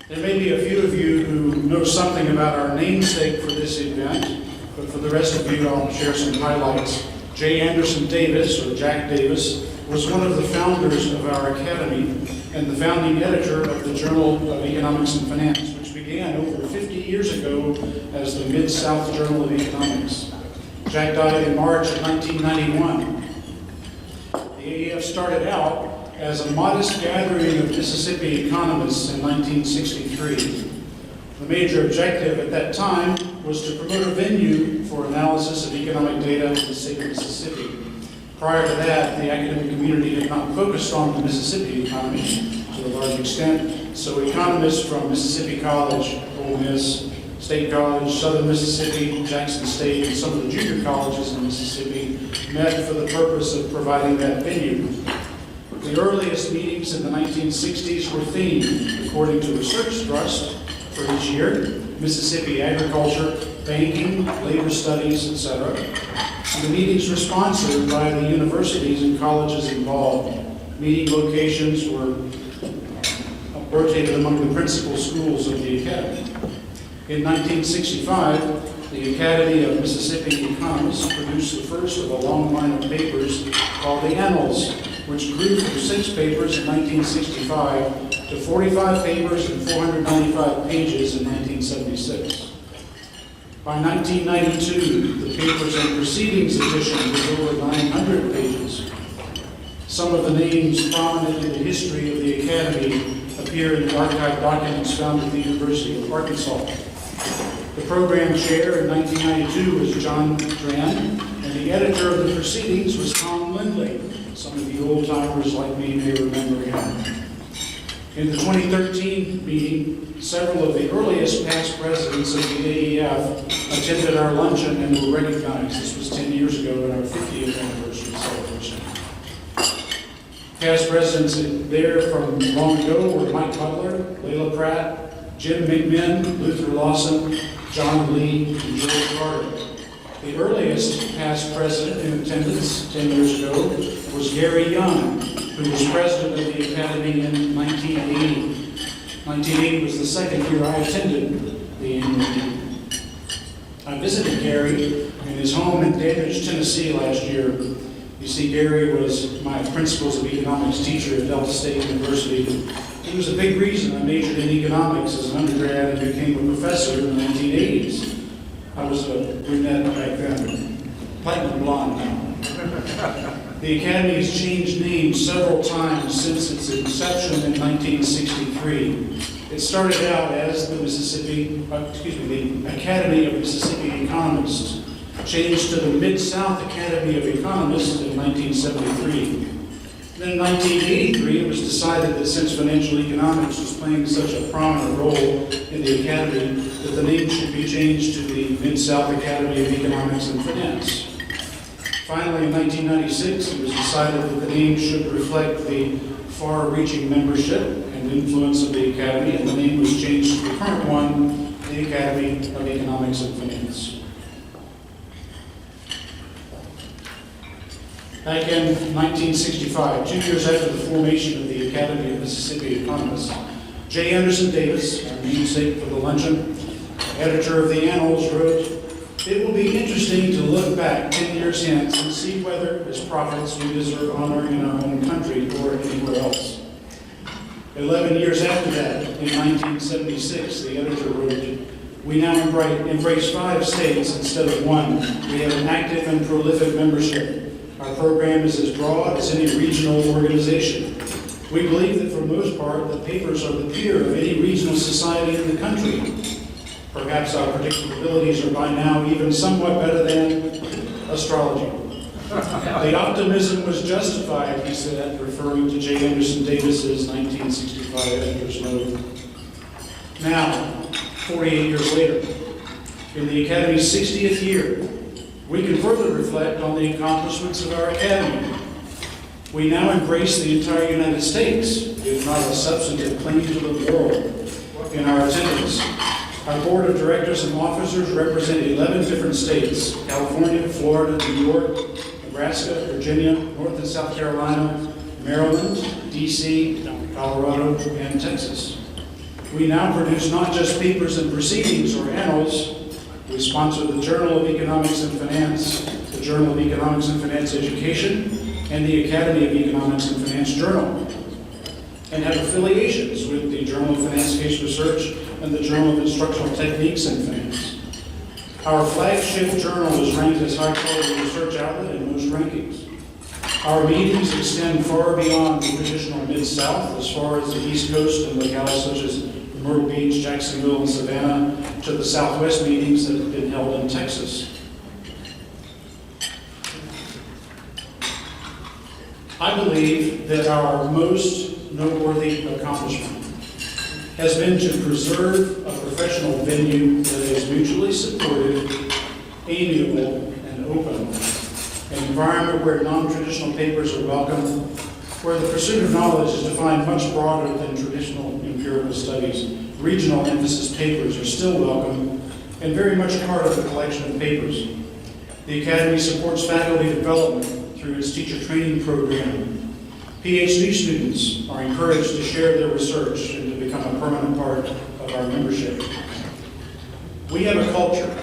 There may be a few of you who know something about our namesake for this event, but for the rest of you, I'll share some highlights. J. Anderson Davis, or Jack Davis, was one of the founders of our Academy and the founding editor of the Journal of Economics and Finance, which began over 50 years ago as the Mid-South Journal of Economics. Jack died in March of 1991. The AEF started out as a modest gathering of Mississippi economists in 1963. The major objective at that time was to promote a venue for analysis of economic data in the state of Mississippi. Prior to that, the academic community had not focused on the Mississippi economy to a large extent, so economists from Mississippi College, Ole Miss, State College, Southern Mississippi, Jackson State, and some of the junior colleges in Mississippi met for the purpose of providing that venue. The earliest meetings in the 1960s were themed, according to Research Trust, for each year: Mississippi agriculture, banking, labor studies, etc. And the meetings were sponsored by the universities and colleges involved. Meeting locations were rotated among the principal schools of the Academy. In 1965, the Academy of Mississippi Economists produced the first of a long line of papers called the Annals, which grew from 6 papers in 1965 to 45 papers and 495 pages in 1976. By 1992, the Papers and Proceedings edition was over 900 pages. Some of the names prominent in the history of the Academy appear in the archived documents found at the University of Arkansas. The program chair in 1992 was John Dran, and the editor of the proceedings was Tom Lindley. Some of you old-timers like me may remember him. In the 2013 meeting, several of the earliest past presidents of the AEF attended our luncheon and were recognized. This was 10 years ago in our 50th anniversary celebration. Past presidents there from long ago were Mike Butler, Layla Pratt, Jim McMinn, Luther Lawson, John Lee, and George Carter. The earliest past president in attendance 10 years ago was Gary Young, who was president of the Academy in 1980. 1980 was the second year I attended the annual meeting. I visited Gary in his home in Dandridge, Tennessee last year. You see, Gary was my Principles of Economics teacher at Delta State University. He was a big reason I majored in economics as an undergrad and became a professor in the 1980s. I was a brunette back then, platinum blonde now. The Academy has changed names several times since its inception in 1963. It started out as the the Academy of Mississippi Economists, changed to the Mid-South Academy of Economists in 1973. Then in 1983, it was decided that since financial economics was playing such a prominent role in the Academy, that the name should be changed to the Mid-South Academy of Economics and Finance. Finally, in 1996, it was decided that the name should reflect the far-reaching membership and influence of the Academy, and the name was changed to the current one, the Academy of Economics and Finance. Back in 1965, 2 years after the formation of the Academy of Mississippi Economists, J. Anderson Davis, our namesake for the luncheon, editor of the Annals, wrote, "It will be interesting to look back 10 years hence and see whether, as prophets, we deserve honor in our own country or anywhere else." 11 years after that, in 1976, the editor wrote, "We now embrace 5 states instead of 1. We have an active and prolific membership. Our program is as broad as any regional organization. We believe that for the most part, the papers are the peer of any regional society in the country. Perhaps our predictive abilities are by now even somewhat better than astrology." The optimism was justified, he said, referring to J. Anderson Davis's 1965 editor's note. Now, 48 years later, in the Academy's 60th year, we can further reflect on the accomplishments of our Academy. We now embrace the entire United States, if not a substantive claim to the world, in our attendance. Our board of directors and officers represent 11 different states: California, Florida, New York, Nebraska, Virginia, North and South Carolina, Maryland, D.C., Colorado, and Texas. We now produce not just papers and proceedings or annals. We sponsor the Journal of Economics and Finance, the Journal of Economics and Finance Education, and the Acaademy of Economics and Finance Journal, and have affiliations with the Journal of Finance Case Research and the Journal of Instructional Techniques in Finance. Our flagship journal is ranked as high-quality research outlet in most rankings. Our meetings extend far beyond the traditional Mid-South, as far as the East Coast and locales such as Myrtle Beach, Jacksonville, and Savannah, to the Southwest meetings that have been held in Texas. I believe that our most noteworthy accomplishment has been to preserve a professional venue that is mutually supportive, amiable, and open, an environment where non-traditional papers are welcome, where the pursuit of knowledge is defined much broader than traditional empirical studies. Regional emphasis papers are still welcome and very much a part of the collection of papers. The Academy supports faculty development through its teacher training program. PhD students are encouraged to share their research and to become a permanent part of our membership. We have a culture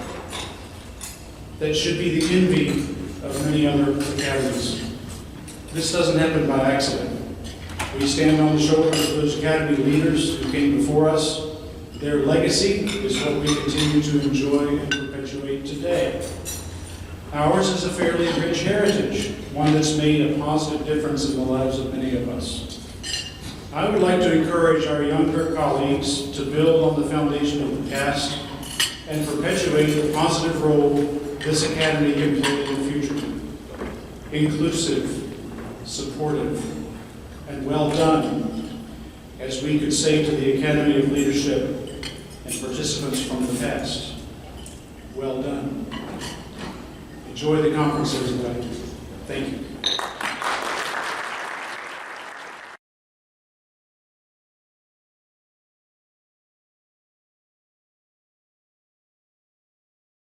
that should be the envy of many other academies. This doesn't happen by accident. We stand on the shoulders of those academy leaders who came before us. Their legacy is what we continue to enjoy and perpetuate today. Ours is a fairly rich heritage, one that's made a positive difference in the lives of many of us. I would like to encourage our younger colleagues to build on the foundation of the past and perpetuate the positive role this academy can play in the future. Inclusive, supportive, and well done, as we could say to the Academy of Leadership and participants from the past. Well done. Enjoy the conference, everybody. Thank you.